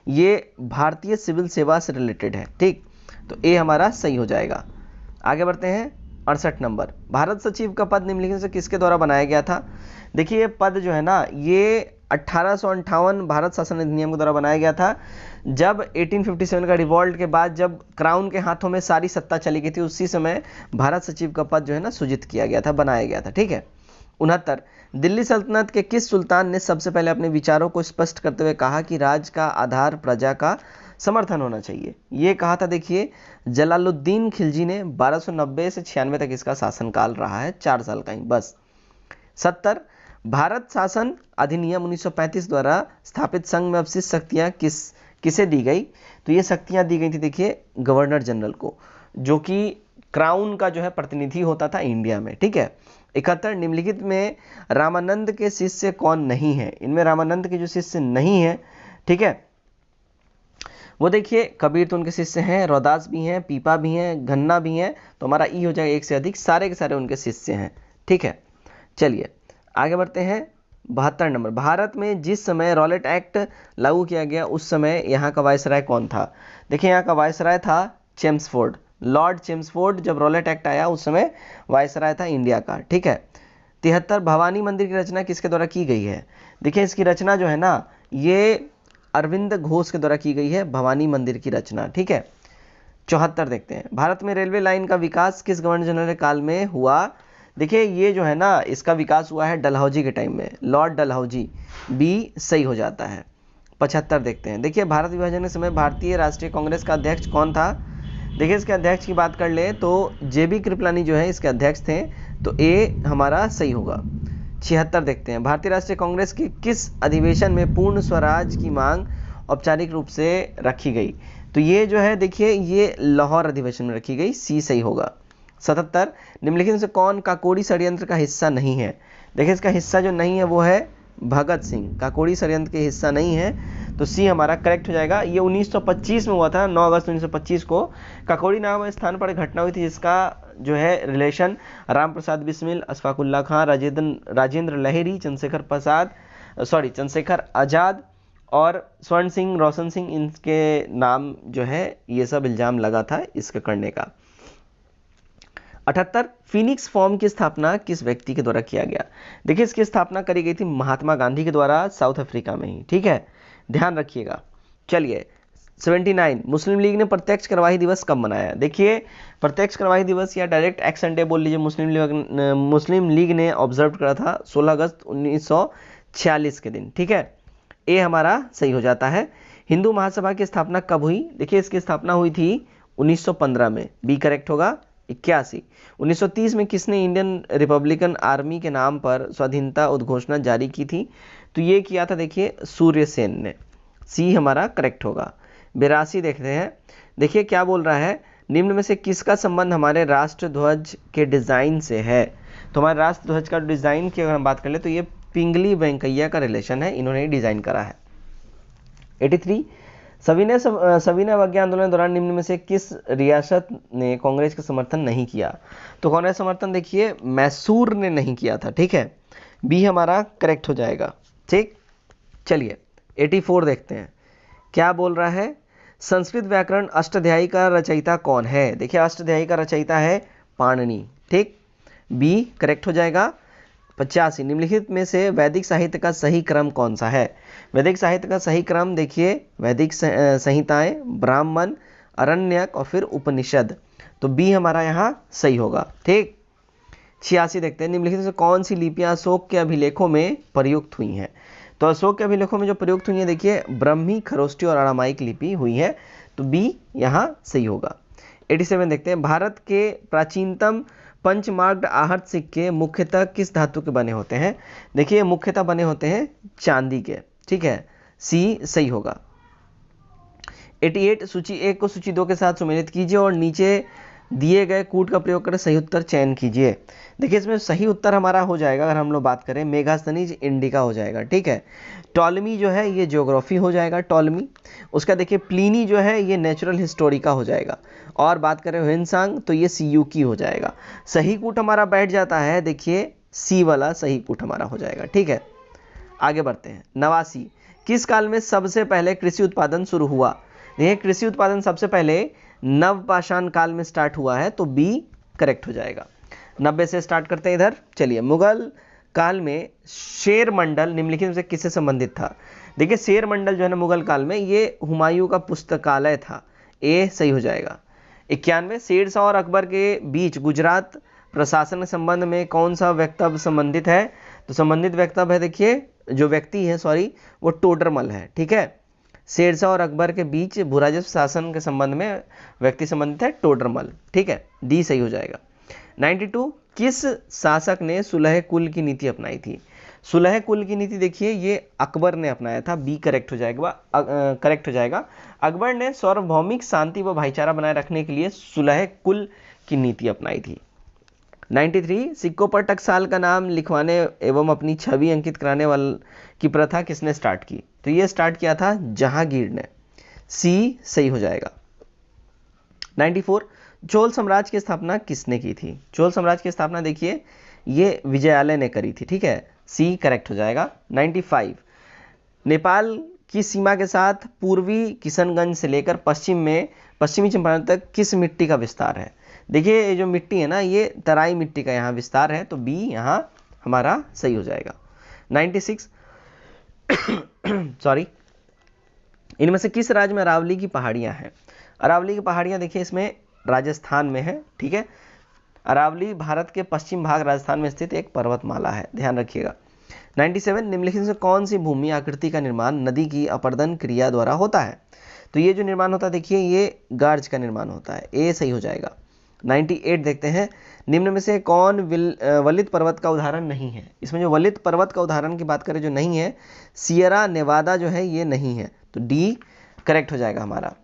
ये भारतीय सिविल सेवा से रिलेटेड है, ठीक। तो ए हमारा सही हो जाएगा। आगे बढ़ते हैं। 68 नंबर, भारत सचिव का पद निम्नलिखित से किसके द्वारा बनाया गया था? देखिए ये पद जो है ना, ये 1858 भारत शासन अधिनियम के द्वारा बनाया गया था। जब 1857 का रिवॉल्ट के बाद जब क्राउन के हाथों में सारी सत्ता चली गई थी, उसी समय भारत सचिव का पद जो है ना सृजित किया गया था, बनाया गया था, ठीक है। 69, दिल्ली सल्तनत के किस सुल्तान ने सबसे पहले अपने विचारों को स्पष्ट करते हुए कहा कि राज्य का आधार प्रजा का समर्थन होना चाहिए? ये कहा था देखिए जलालुद्दीन खिलजी ने। 1290 से 96 तक इसका शासनकाल रहा है, 4 साल का ही बस। 70, भारत शासन अधिनियम 1935 द्वारा स्थापित संघ में अवशिष्ट शक्तियां किसे दी गई? तो ये शक्तियां दी गई थी देखिए गवर्नर जनरल को, जो कि क्राउन का जो है प्रतिनिधि होता था इंडिया में, ठीक है। 71, निम्नलिखित में रामानंद के शिष्य कौन नहीं है? इनमें रामानंद के जो शिष्य नहीं है, ठीक है, वो देखिए कबीर तो उनके शिष्य हैं, रौदास भी हैं, पीपा भी हैं, गन्ना भी हैं, तो हमारा ई हो जाएगा 1 से अधिक, सारे के सारे उनके शिष्य हैं, ठीक है। चलिए आगे बढ़ते हैं। 72 नंबर, भारत में जिस समय रॉलेट एक्ट लागू किया गया उस समय यहाँ का वायसराय कौन था? देखिए यहाँ का वायसराय था चेम्सफोर्ड, लॉर्ड चेम्सफोर्ड। जब रॉलेट एक्ट आया उस समय वायसराय था इंडिया का, ठीक है। 73, भवानी मंदिर की रचना किसके द्वारा की गई है? देखिए इसकी रचना जो है ना, ये अरविंद घोष के द्वारा की गई है, भवानी मंदिर की रचना, ठीक है। 74 देखते हैं, भारत में रेलवे लाइन का विकास किस गवर्नर जनरल काल में हुआ? देखिए ये जो है ना, इसका विकास हुआ है डलहौजी के टाइम में, लॉर्ड डलहौजी। बी सही हो जाता है। 75 देखते हैं, देखिए भारत विभाजन के समय भारतीय राष्ट्रीय कांग्रेस का अध्यक्ष कौन था? देखिए इसके अध्यक्ष की बात कर ले तो JB कृपलानी जो है इसके अध्यक्ष थे, तो ए हमारा सही होगा। 76 देखते हैं, भारतीय राष्ट्रीय कांग्रेस के किस अधिवेशन में पूर्ण स्वराज की मांग औपचारिक रूप से रखी गई? तो ये जो है देखिए ये लाहौर अधिवेशन में रखी गई, सी सही होगा। 77, निम्नलिखित में से कौन काकोड़ी षड्यंत्र का हिस्सा नहीं है? देखिए इसका हिस्सा जो नहीं है वो है भगत सिंह, काकोड़ी षड्यंत्र के हिस्सा नहीं है, तो सी हमारा करेक्ट हो जाएगा। ये 1925 में हुआ था, 9 अगस्त 1925 को काकोरी नाम स्थान पर घटना हुई थी, जिसका जो है रिलेशन राम प्रसाद बिस्मिल, अशफाकुल्ला खां, राजेंद्र लहेरी, चंद्रशेखर आजाद और स्वर्ण सिंह, रोशन सिंह, इनके नाम जो है ये सब इल्जाम लगा था इसके करने का। 78 फिनिक्स फॉर्म की स्थापना किस व्यक्ति के द्वारा किया गया? देखिए इसकी स्थापना करी गई थी महात्मा गांधी के द्वारा साउथ अफ्रीका में ही, ठीक है, ध्यान रखिएगा। चलिए 79 मुस्लिम लीग ने प्रत्यक्ष करवाही दिवस कब मनाया? देखिए प्रत्यक्ष करवाही दिवस या डायरेक्ट एक्शन डे बोल लीजिए, मुस्लिम लीग ने ऑब्जर्व करा था 16 अगस्त 1946 के दिन, ठीक है, ए हमारा सही हो जाता है। हिंदू महासभा की स्थापना कब हुई? देखिए इसकी स्थापना हुई थी 1915 में, बी करेक्ट होगा। 81 1930 में किसने इंडियन रिपब्लिकन आर्मी के नाम पर स्वाधीनता उद्घोषणा जारी की थी? तो ये किया था देखिए सूर्य सेन ने, सी हमारा करेक्ट होगा। 82 देखते हैं, देखिए क्या बोल रहा है, निम्न में से किसका संबंध हमारे राष्ट्र ध्वज के डिजाइन से है? तो हमारे राष्ट्र ध्वज का डिजाइन की अगर हम बात कर ले तो ये पिंगली वेंकैया का रिलेशन है, इन्होंने डिजाइन करा है। 83 सविनय अवज्ञा आंदोलन के दौरान निम्न में से किस रियासत ने कांग्रेस का समर्थन नहीं किया? तो कांग्रेस समर्थन देखिए मैसूर ने नहीं किया था, ठीक है, बी हमारा करेक्ट हो जाएगा, ठीक। चलिए 84 देखते हैं, क्या बोल रहा है, संस्कृत व्याकरण अष्टाध्यायी का रचयिता कौन है? देखिए अष्टाध्यायी का रचयिता है पाणिनि, ठीक, बी करेक्ट हो जाएगा। 85 निम्नलिखित में से वैदिक साहित्य का सही क्रम कौन सा है? वैदिक साहित्य का सही क्रम देखिए वैदिक संहिताएं, ब्राह्मण, अरण्यक और फिर उपनिषद, तो बी हमारा यहाँ सही होगा, ठीक। 86 देखते हैं, निम्नलिखित में से कौन सी लिपियां अशोक के अभिलेखों में प्रयुक्त हुई हैं? तो अशोक के अभिलेखों में जो प्रयुक्त हुई है देखिए ब्रह्मी, खरोष्टी और अरामाइक लिपि हुई है, तो बी यहाँ सही होगा। 87 देखते हैं, भारत के प्राचीनतम पंचमार्ग आहट सिक्के मुख्यतः किस धातु के बने होते हैं? देखिए मुख्यतः बने होते हैं चांदी के, ठीक है, सी सही होगा। 88 सूची 1 को सूची 2 के साथ सुमेलित कीजिए और नीचे दिए गए कूट का प्रयोग कर सही उत्तर चयन कीजिए। देखिए इसमें सही उत्तर हमारा हो जाएगा, अगर हम लोग बात करें मेगास्थनीज इंडिका हो जाएगा, ठीक है। टॉलमी जो है ये ज्योग्राफी हो जाएगा, टॉलमी। उसका देखिए प्लीनी जो है ये नेचुरल हिस्टोरिका हो जाएगा, और बात करें ह्वेनसांग तो ये सीयूकी हो जाएगा। सही कूट हमारा बैठ जाता है, देखिए सी वाला सही कूट हमारा हो जाएगा, ठीक है। आगे बढ़ते हैं। 89 किस काल में सबसे पहले कृषि उत्पादन शुरू हुआ? देखिए कृषि उत्पादन सबसे पहले नवपाषाण काल में स्टार्ट हुआ है, तो बी करेक्ट हो जाएगा। 90 से स्टार्ट करते हैं इधर। चलिए मुगल काल में शेर मंडल निम्नलिखित में से किससे संबंधित था? देखिए शेर मंडल जो है ना मुगल काल में ये हुमायूं का पुस्तकालय था, ए सही हो जाएगा। 91 शेर शाह और अकबर के बीच गुजरात प्रशासन के संबंध में कौन सा वक्तव्य संबंधित है? तो संबंधित वक्तव्य है देखिए जो व्यक्ति है वो टोडरमल है, ठीक है। शेरशाह और अकबर के बीच भूराजस्व शासन के संबंध में व्यक्ति संबंधित है टोडरमल, ठीक है, डी सही हो जाएगा। 92 किस शासक ने सुलह कुल की नीति अपनाई थी? सुलह कुल की नीति देखिए ये अकबर ने अपनाया था, बी करेक्ट हो जाएगा, करेक्ट हो जाएगा। अकबर ने सार्वभौमिक शांति व भाईचारा बनाए रखने के लिए सुलह कुल की नीति अपनाई थी। 93 सिक्कों पर टकसाल का नाम लिखवाने एवं अपनी छवि अंकित कराने वाले की प्रथा किसने स्टार्ट की? तो ये स्टार्ट किया था जहांगीर ने, सी सही हो जाएगा। 94 चोल साम्राज्य की स्थापना किसने की थी? चोल साम्राज्य की स्थापना देखिए ये विजयालय ने करी थी, ठीक है, सी करेक्ट हो जाएगा। 95 नेपाल की सीमा के साथ पूर्वी किशनगंज से लेकर पश्चिमी चंपारण तक किस मिट्टी का विस्तार है? देखिए ये जो मिट्टी है ना ये तराई मिट्टी का यहाँ विस्तार है, तो बी यहाँ हमारा सही हो जाएगा। 96 सॉरी, इनमें से किस राज्य में अरावली की पहाड़ियाँ हैं? अरावली की पहाड़ियाँ देखिए इसमें राजस्थान में है, ठीक है। अरावली भारत के पश्चिम भाग राजस्थान में स्थित एक पर्वतमाला है, ध्यान रखिएगा। 97 निम्नलिखित से कौन सी भूमि आकृति का निर्माण नदी की अपरदन क्रिया द्वारा होता है? तो ये जो निर्माण होता है देखिए ये गार्ज का निर्माण होता है, ए सही हो जाएगा। 98 देखते हैं, निम्न में से कौन वलित पर्वत का उदाहरण नहीं है? इसमें जो वलित पर्वत का उदाहरण की बात करें जो नहीं है, सियरा नेवादा जो है ये नहीं है, तो डी करेक्ट हो जाएगा हमारा।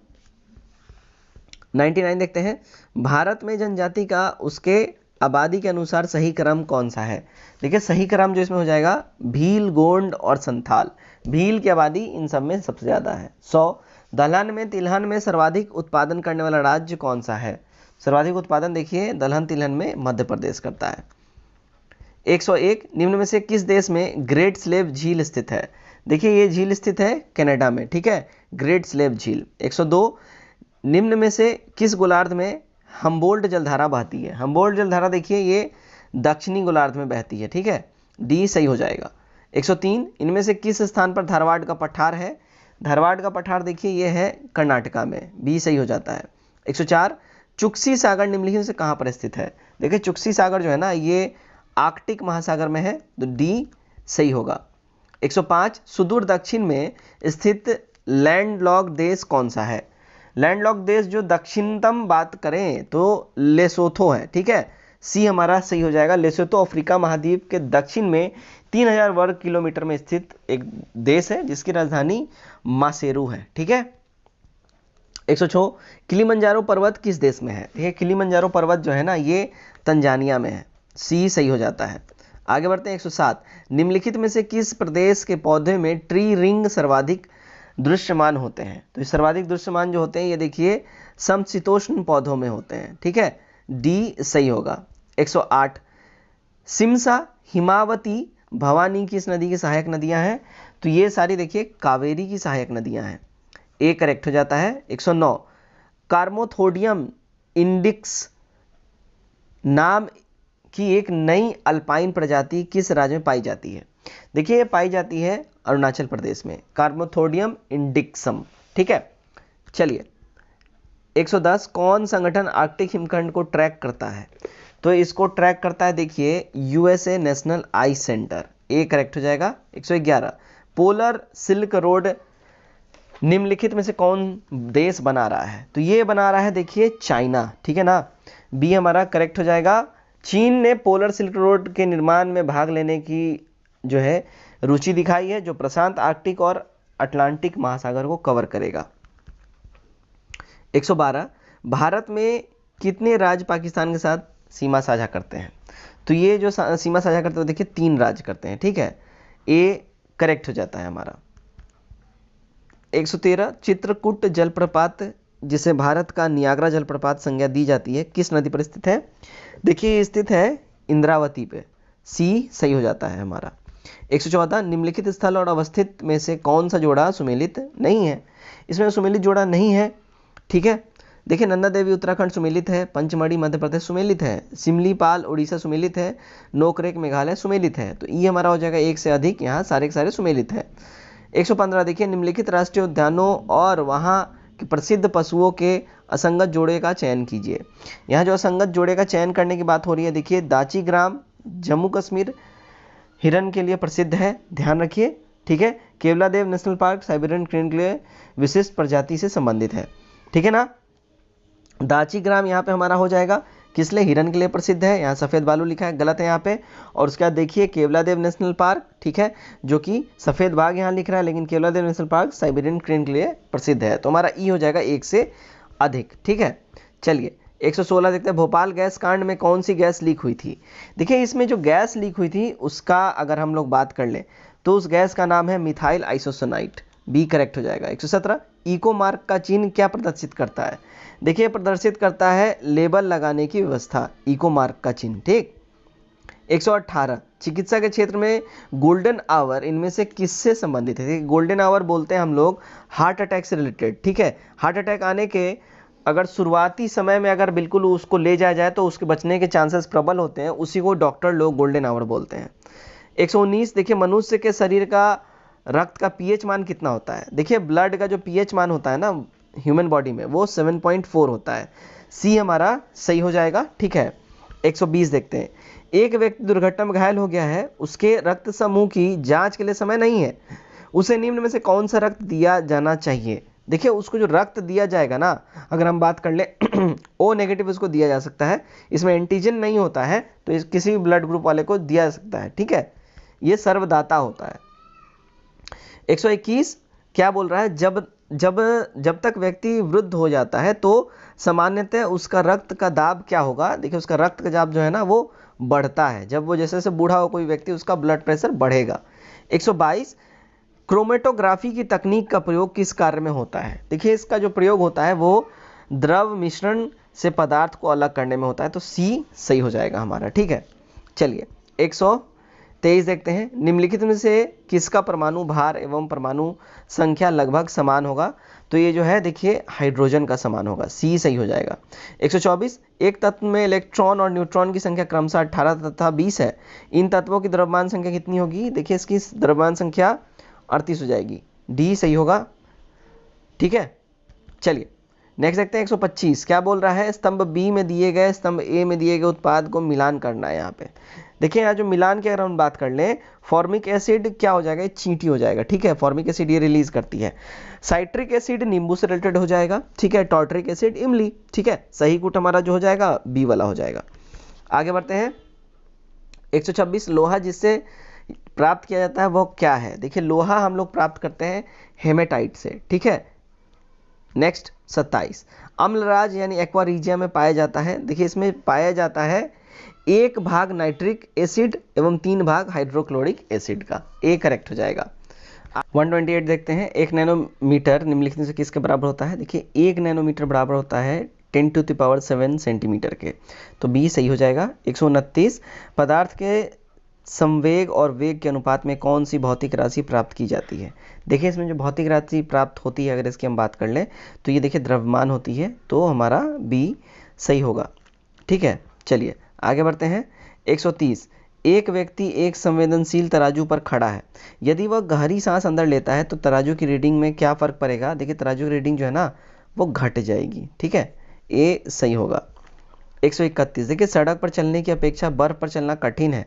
99 देखते हैं, भारत में जनजाति का उसके आबादी के अनुसार सही क्रम कौन सा है? देखिए सही क्रम जो इसमें हो जाएगा भील, गोंड और संथाल। भील की आबादी इन सब में सबसे ज़्यादा है 100। दलहन में तिलहन में सर्वाधिक उत्पादन करने वाला राज्य कौन सा है? सर्वाधिक उत्पादन देखिए दलहन तिलहन में मध्य प्रदेश करता है। 101 निम्न में से किस देश में ग्रेट स्लेव झील स्थित है? देखिए ये झील स्थित है कनाडा में, ठीक है, ग्रेट स्लेव झील। 102 निम्न में से किस गोलार्ध में हम्बोल्ट जलधारा बहती है? हम्बोल्ट जलधारा देखिए ये दक्षिणी गोलार्ध में बहती है, ठीक है, डी सही हो जाएगा। 103 इनमें से किस स्थान पर धारवाड़ का पठार है? धारवाड़ का पठार देखिए ये है कर्नाटका में, बी सही हो जाता है। 104 चुक्सी सागर निम्नलिखित में से कहाँ पर स्थित है? देखिए चुक्सी सागर जो है ना ये आर्कटिक महासागर में है, तो डी सही होगा। 105 सुदूर दक्षिण में स्थित लैंडलॉक देश कौन सा है? लैंडलॉक देश जो दक्षिणतम बात करें तो लेसोथो है, ठीक है, सी हमारा सही हो जाएगा। लेसोथो अफ्रीका महाद्वीप के दक्षिण में 3000 वर्ग किलोमीटर में स्थित एक देश है जिसकी राजधानी मासेरू है, ठीक है। 106 किलिमंजारो पर्वत किस देश में है? ये किलिमंजारो पर्वत जो है ना ये तंजानिया में है, सी सही हो जाता है। आगे बढ़ते हैं। 107 निम्नलिखित में से किस प्रदेश के पौधे में ट्री रिंग सर्वाधिक दृश्यमान होते हैं? तो ये सर्वाधिक दृश्यमान जो होते हैं ये देखिए समशीतोष्ण पौधों में होते हैं, ठीक है, डी सही होगा। 108 सिमसा, हिमावती, भवानी किस नदी की सहायक नदियां हैं? तो ये सारी देखिए कावेरी की सहायक नदियां हैं, ए करेक्ट हो जाता है। 109 कार्मोथोडियम इंडिक्स नाम की एक नई अल्पाइन प्रजाति किस राज्य में पाई जाती है? देखिए ये पाई जाती है अरुणाचल प्रदेश में, कार्मोथोडियम इंडिक्सम, ठीक है। चलिए 110 कौन संगठन आर्कटिक हिमखंड को ट्रैक करता है? तो इसको ट्रैक करता है देखिए USA national ice centre, A correct हो जाएगा। 111 पोलर सिल्क रोड निम्नलिखित में से कौन देश बना रहा है? तो ये बना रहा है देखिए चाइना, ठीक है ना, बी हमारा करेक्ट हो जाएगा। चीन ने पोलर सिल्क रोड के निर्माण में भाग लेने की जो है रुचि दिखाई है, जो प्रशांत, आर्कटिक और अटलांटिक महासागर को कवर करेगा। 112 भारत में कितने राज्य पाकिस्तान के साथ सीमा साझा करते हैं? तो ये जो सीमा साझा करते हैं देखिए 3 राज्य करते हैं, ठीक है, ए करेक्ट हो जाता है हमारा। 113 चित्रकूट जलप्रपात जिसे भारत का नियाग्रा जलप्रपात संज्ञा दी जाती है किस नदी पर स्थित है? देखिए स्थित है इंद्रावती पे, सी सही हो जाता है हमारा। 114 निम्नलिखित स्थल और अवस्थित में से कौन सा जोड़ा सुमेलित नहीं है? इसमें सुमेलित जोड़ा नहीं है, ठीक है। देखिए नंदा देवी उत्तराखंड सुमेलित है, पंचमढ़ी मध्य प्रदेश सुमेलित है, सिमलीपाल उड़ीसा सुमेलित है, नोकरेक मेघालय सुमेलित है, तो ये हमारा हो जाएगा एक से अधिक, यहाँ सारे के सारे सुमेलित है। 115 देखिए निम्नलिखित राष्ट्रीय उद्यानों और वहाँ के प्रसिद्ध पशुओं के असंगत जोड़े का चयन कीजिए। यहाँ जो असंगत जोड़े का चयन करने की बात हो रही है देखिए दाची ग्राम जम्मू कश्मीर हिरन के लिए प्रसिद्ध है, ध्यान रखिए, ठीक है। Keoladeo national park Siberian crane के लिए विशिष्ट प्रजाति से संबंधित है, ठीक है ना। दाची ग्राम यहाँ पे हमारा हो जाएगा किस लिए? हिरन के लिए प्रसिद्ध है, यहाँ सफ़ेद बालू लिखा है, गलत है यहाँ पे। और उसके बाद देखिए केवलादेव नेशनल पार्क, ठीक है, जो कि सफ़ेद बाघ यहाँ लिख रहा है, लेकिन Keoladeo national park Siberian crane के लिए प्रसिद्ध है, तो हमारा ई हो जाएगा एक से अधिक, ठीक है। चलिए 116 देखते हैं भोपाल गैस कांड में कौन सी गैस लीक हुई थी? देखिए इसमें जो गैस लीक हुई थी उसका अगर हम लोग बात कर लें तो उस गैस का नाम है मिथाइल आइसोसाइनाइड, बी करेक्ट हो जाएगा। 117 इको मार्क का चिन्ह क्या प्रदर्शित करता है? देखिए प्रदर्शित करता है लेबल लगाने की व्यवस्था, इको मार्क का चिन्ह, ठीक। 118 चिकित्सा के क्षेत्र में गोल्डन आवर इनमें से किससे संबंधित है? गोल्डन आवर बोलते हैं हम लोग हार्ट अटैक से रिलेटेड, ठीक है। हार्ट अटैक आने के अगर शुरुआती समय में अगर बिल्कुल उसको ले जाया जाए तो उसके बचने के चांसेस प्रबल होते हैं, उसी को डॉक्टर लोग गोल्डन आवर बोलते हैं। 119 देखिए मनुष्य के शरीर का रक्त का पीएच मान कितना होता है? देखिए ब्लड का जो पीएच मान होता है ना ह्यूमन बॉडी में वो 7.4 होता है, सी हमारा सही हो जाएगा, ठीक है। 120 देखते हैं एक व्यक्ति दुर्घटना में घायल हो गया है, उसके रक्त समूह की जांच के लिए समय नहीं है, उसे निम्न में से कौन सा रक्त दिया जाना चाहिए? देखिए उसको जो रक्त दिया जाएगा ना, अगर हम बात कर ले ओ नेगेटिव उसको दिया जा सकता है, इसमें एंटीजन नहीं होता है तो इस किसी भी ब्लड ग्रुप वाले को दिया जा सकता है, ठीक है, ये सर्वदाता होता है। 121 क्या बोल रहा है? जब जब जब तक व्यक्ति वृद्ध हो जाता है तो सामान्यतः उसका रक्त का दाब क्या होगा, देखिए उसका रक्त का दाब जो है ना वो बढ़ता है। जब वो जैसे जैसे बूढ़ा हो कोई व्यक्ति उसका ब्लड प्रेशर बढ़ेगा। 122 क्रोमेटोग्राफी की तकनीक का प्रयोग किस कार्य में होता है। देखिए इसका जो प्रयोग होता है वो द्रव मिश्रण से पदार्थ को अलग करने में होता है, तो सी सही हो जाएगा हमारा। ठीक है, चलिए 123 देखते हैं। निम्नलिखित में से किसका परमाणु भार एवं परमाणु संख्या लगभग समान होगा। तो ये जो है देखिए हाइड्रोजन का समान होगा, सी सही हो जाएगा। 124 एक तत्व में इलेक्ट्रॉन और न्यूट्रॉन की संख्या क्रमशः 18 तथा 20 है। इन तत्वों की द्रव्यमान संख्या कितनी होगी। देखिए इसकी द्रव्यमान संख्या 38 हो जाएगी, डी सही होगा। ठीक है, चलिए नेक्स्ट देखते हैं 125 क्या बोल रहा है। स्तंभ बी में दिए गए स्तंभ ए में दिए गए उत्पाद को मिलान करना है। यहाँ पे देखिए यहाँ जो मिलान की अगर हम बात कर लें, फॉर्मिक एसिड क्या हो जाएगा, चींटी हो जाएगा। ठीक है, फॉर्मिक एसिड ये रिलीज करती है। साइट्रिक एसिड नींबू से रिलेटेड हो जाएगा। ठीक है, टॉर्ट्रिक एसिड इमली। ठीक है, सही कूट हमारा जो हो जाएगा बी वाला हो जाएगा। आगे बढ़ते हैं 126 लोहा जिससे प्राप्त किया जाता है वो क्या है। देखिए लोहा हम लोग प्राप्त करते हैं हेमेटाइट से। ठीक है, नेक्स्ट 27 अम्लराज यानी एक्वारीजिया में पाया जाता है। देखिए इसमें पाया जाता है 1 भाग नाइट्रिक एसिड एवं 3 भाग हाइड्रोक्लोरिक एसिड का, ए करेक्ट हो जाएगा। 128 देखते हैं। 1 नैनोमीटर निम्नलिखित में से किसके बराबर होता है। देखिए 1 नैनोमीटर बराबर होता है 10⁻7 सेंटीमीटर के, तो बी सही हो जाएगा। 129 पदार्थ के संवेग और वेग के अनुपात में कौन सी भौतिक राशि प्राप्त की जाती है। देखिए इसमें जो भौतिक राशि प्राप्त होती है अगर इसकी हम बात कर लें तो ये देखिए द्रव्यमान होती है, तो हमारा बी सही होगा। ठीक है, चलिए आगे बढ़ते हैं 130 एक व्यक्ति एक संवेदनशील तराजू पर खड़ा है। यदि वह गहरी सांस अंदर लेता है तो तराजू की रीडिंग में क्या फर्क पड़ेगा। देखिए तराजू की रीडिंग जो है ना वो घट जाएगी। ठीक है, ए सही होगा। 131 देखिए सड़क पर चलने की अपेक्षा बर्फ पर चलना कठिन है,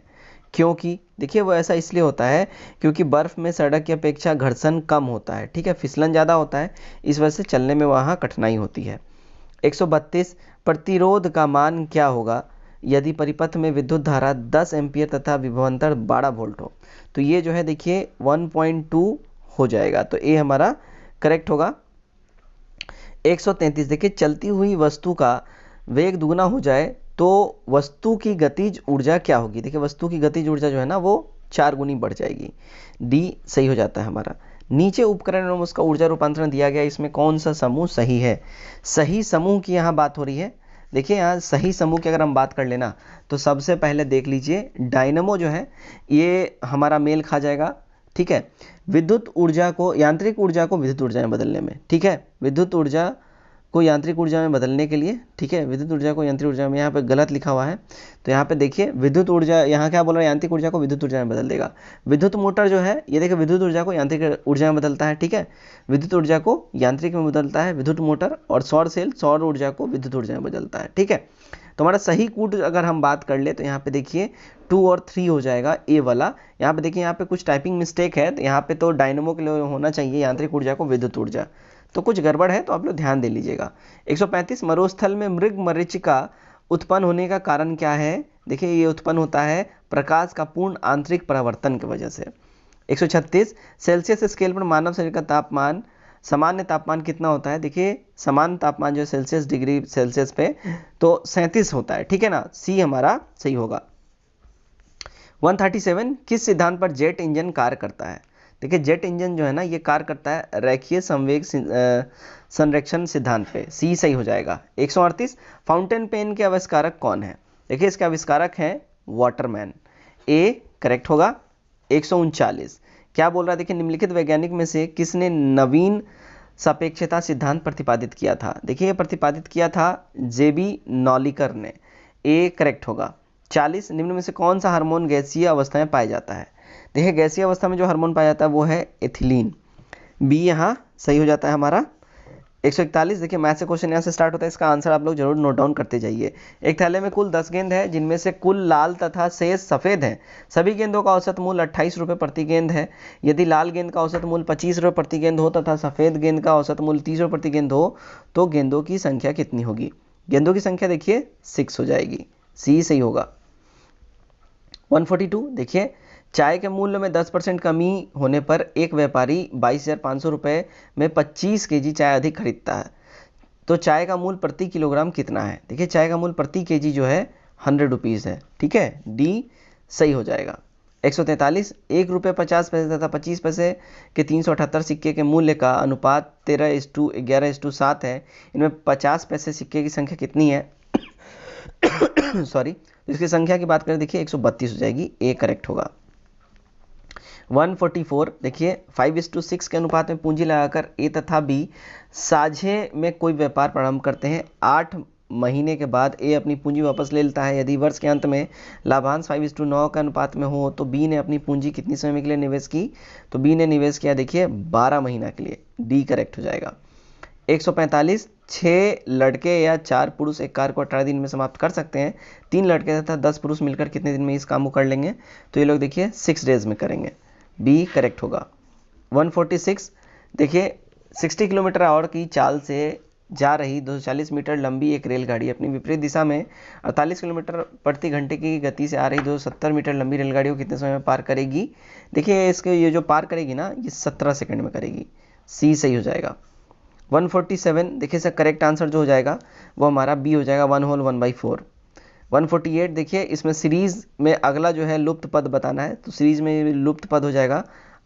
क्योंकि देखिए वो ऐसा इसलिए होता है क्योंकि बर्फ़ में सड़क की अपेक्षा घर्षण कम होता है। ठीक है, फिसलन ज़्यादा होता है, इस वजह से चलने में वहाँ कठिनाई होती है। 132 प्रतिरोध का मान क्या होगा यदि परिपथ में विद्युत धारा 10 एम्पियर तथा विभवांतर 12 वोल्ट हो। तो ये जो है देखिए 1.2 हो जाएगा, तो ए हमारा करेक्ट होगा। 133 देखिए चलती हुई वस्तु का वेग दुगना हो जाए तो वस्तु की गतिज ऊर्जा क्या होगी। देखिए वस्तु की गतिज ऊर्जा जो है ना वो 4 गुनी बढ़ जाएगी, डी सही हो जाता है हमारा। नीचे उपकरण एवं उसका ऊर्जा रूपांतरण दिया गया, इसमें कौन सा समूह सही है। सही समूह की यहाँ बात हो रही है। देखिए यहाँ सही समूह की अगर हम बात कर लेना तो सबसे पहले देख लीजिए डायनमो जो है ये हमारा मेल खा जाएगा। ठीक है, विद्युत ऊर्जा को यांत्रिक ऊर्जा को विद्युत ऊर्जा में बदलने में। ठीक है, विद्युत ऊर्जा को यांत्रिक ऊर्जा में बदलने के लिए। ठीक है, विद्युत ऊर्जा को यांत्रिक ऊर्जा में, यहाँ पे गलत लिखा हुआ है तो यहाँ पे देखिए विद्युत ऊर्जा, यहाँ क्या बोल रहा है यांत्रिक ऊर्जा को विद्युत ऊर्जा में बदल देगा। विद्युत मोटर जो है ये देखिए विद्युत ऊर्जा को यांत्रिक ऊर्जा में बदलता है। ठीक है, विद्युत ऊर्जा को यांत्रिक में बदलता है विद्युत मोटर, और सौर सेल सौर ऊर्जा को विद्युत ऊर्जा में बदलता है। ठीक है, तो हमारा सही कूट अगर हम बात कर ले तो यहाँ पे देखिए 2 और 3 हो जाएगा ए वाला। यहाँ पे देखिए यहाँ पे कुछ टाइपिंग मिस्टेक है, तो यहाँ पे तो डायनमो के लिए होना चाहिए यांत्रिक ऊर्जा को विद्युत ऊर्जा, तो कुछ गड़बड़ है तो आप लोग ध्यान दे लीजिएगा। 135 मरुस्थल में मृग मरीचिका उत्पन्न होने का कारण क्या है। देखिए ये उत्पन्न होता है प्रकाश का पूर्ण आंतरिक परावर्तन की वजह से। 136 सेल्सियस स्केल पर मानव शरीर का तापमान सामान्य तापमान कितना होता है। देखिए सामान्य तापमान जो सेल्सियस डिग्री सेल्सियस पे तो 37 होता है। ठीक है ना, सी हमारा सही होगा। 137 किस सिद्धांत पर जेट इंजन कार्य करता है। देखिए जेट इंजन जो है ना ये कार्य करता है रेखीय संवेग संरक्षण सिद्धांत पे, सी सही हो जाएगा। 138 फाउंटेन पेन के आविष्कारक कौन है। देखिए इसके आविष्कारक हैं वाटरमैन, ए करेक्ट होगा। 139 क्या बोल रहा है। देखिए निम्नलिखित वैज्ञानिक में से किसने नवीन सापेक्षता सिद्धांत प्रतिपादित किया था। देखिए प्रतिपादित किया था जेबी नॉलिकर ने, ए करेक्ट होगा। 40 निम्न में से कौन सा हार्मोन गैसीय अवस्था में पाया जाता है। देखिए गैसीय अवस्था में जो हार्मोन पाया जाता है वो है एथिलीन, बी यहाँ सही हो जाता है हमारा। 141 देखिए मैथ से क्वेश्चन यहाँ से स्टार्ट होता है, इसका आंसर आप लोग जरूर नोट डाउन करते जाइए। एक थैले में कुल 10 गेंद है जिनमें से कुल लाल तथा शेष सफ़ेद हैं। सभी गेंदों का औसत मूल्य 28 रुपये प्रति गेंद है। यदि लाल गेंद का औसत मूल्य 25 रुपये प्रति गेंद हो तथा सफ़ेद गेंद का औसत मूल्य 30 रुपये प्रति गेंद हो तो गेंदों की संख्या कितनी होगी। गेंदों की संख्या देखिए 6 हो जाएगी, सी सही होगा। 142 देखिए चाय के मूल्य में 10% कमी होने पर एक व्यापारी 22,500 रुपये में 25 केजी चाय अधिक खरीदता है, तो चाय का मूल्य प्रति किलोग्राम कितना है? देखिए चाय का मूल्य प्रति केजी जो है 100 रुपीज़ है, ठीक है, डी सही हो जाएगा। 143, 1 रुपये 50 पैसे तथा 25 पैसे के 378 सिक्के के मूल्य का अनुपात 13:11:7 है। इनमें 50 पैसे सिक्के की संख्या कितनी है? सॉरी, इसकी संख्या की बात करें, देखिए 132 हो जाएगी, ए करेक्ट होगा। 144, देखिए 5:6 के अनुपात में पूंजी लगाकर ए तथा बी साझे में कोई व्यापार प्रारंभ करते हैं। 8 महीने के बाद ए अपनी पूंजी वापस ले लेता है। यदि वर्ष के अंत में लाभांश 5:9 के अनुपात में हो तो बी ने अपनी पूंजी कितनी समय के लिए निवेश की? तो बी ने निवेश किया, देखिए 12 महीना के लिए, डी करेक्ट हो जाएगा। 145, 6 लड़के या 4 पुरुष एक कार्य को 18 दिन में समाप्त कर सकते हैं। 3 लड़के तथा 10 पुरुष मिलकर कितने दिन में इस काम को कर लेंगे? तो ये लोग देखिए 6 डेज में करेंगे, बी करेक्ट होगा। 146, देखिए 60 किलोमीटर आवर की चाल से जा रही 240 मीटर लंबी एक रेलगाड़ी अपनी विपरीत दिशा में 48 किलोमीटर प्रति घंटे की गति से आ रही 270 मीटर लंबी रेलगाड़ी को कितने समय में पार करेगी? देखिए इसके ये जो पार करेगी ना, ये 17 सेकंड में करेगी, सी सही हो जाएगा। 147, देखिए इसका करेक्ट आंसर जो हो जाएगा वो हमारा बी हो जाएगा, 1/4। 148, देखिए इसमें सीरीज में अगला जो है लुप्त पद बताना है, तो सीरीज में लुप्त पद हो जाएगा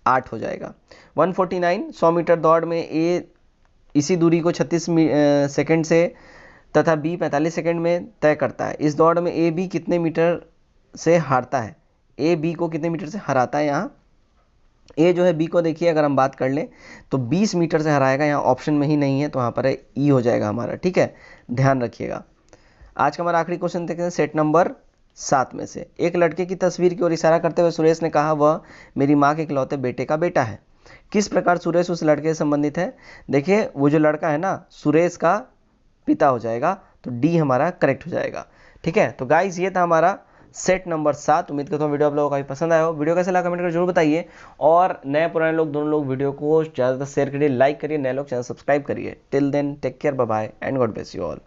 8 हो जाएगा। 149, 100 मीटर दौड़ में ए इसी दूरी को 36 सेकंड से तथा बी 45 सेकंड में तय करता है। इस दौड़ में ए बी कितने मीटर से हारता है? ए बी को कितने मीटर से हराता है? यहाँ ए जो है बी को, देखिए अगर हम बात कर लें तो 20 मीटर से हराएगा, यहाँ ऑप्शन में ही नहीं है, तो यहाँ पर ई हो जाएगा हमारा, ठीक है, ध्यान रखिएगा। आज का हमारा आखिरी क्वेश्चन देखते हैं सेट नंबर 7 में से। एक लड़के की तस्वीर की ओर इशारा करते हुए सुरेश ने कहा, वह मेरी माँ के इकलौते बेटे का बेटा है। किस प्रकार सुरेश उस लड़के से संबंधित है? देखिए वो जो लड़का है ना, सुरेश का पिता हो जाएगा, तो डी हमारा करेक्ट हो जाएगा, ठीक है। तो गाइस ये था हमारा सेट नंबर 7। उम्मीद करता हूँ वीडियो आप लोगों को काफी पसंद आया हो। वीडियो कैसा लगा कमेंट कर जरूर बताइए, और नए पुराने लोग दोनों लोग वीडियो को ज़्यादातर शेयर करिए, लाइक करिए, नए लोग चैनल सब्सक्राइब करिए। Till then take care, bye bye and God bless you all.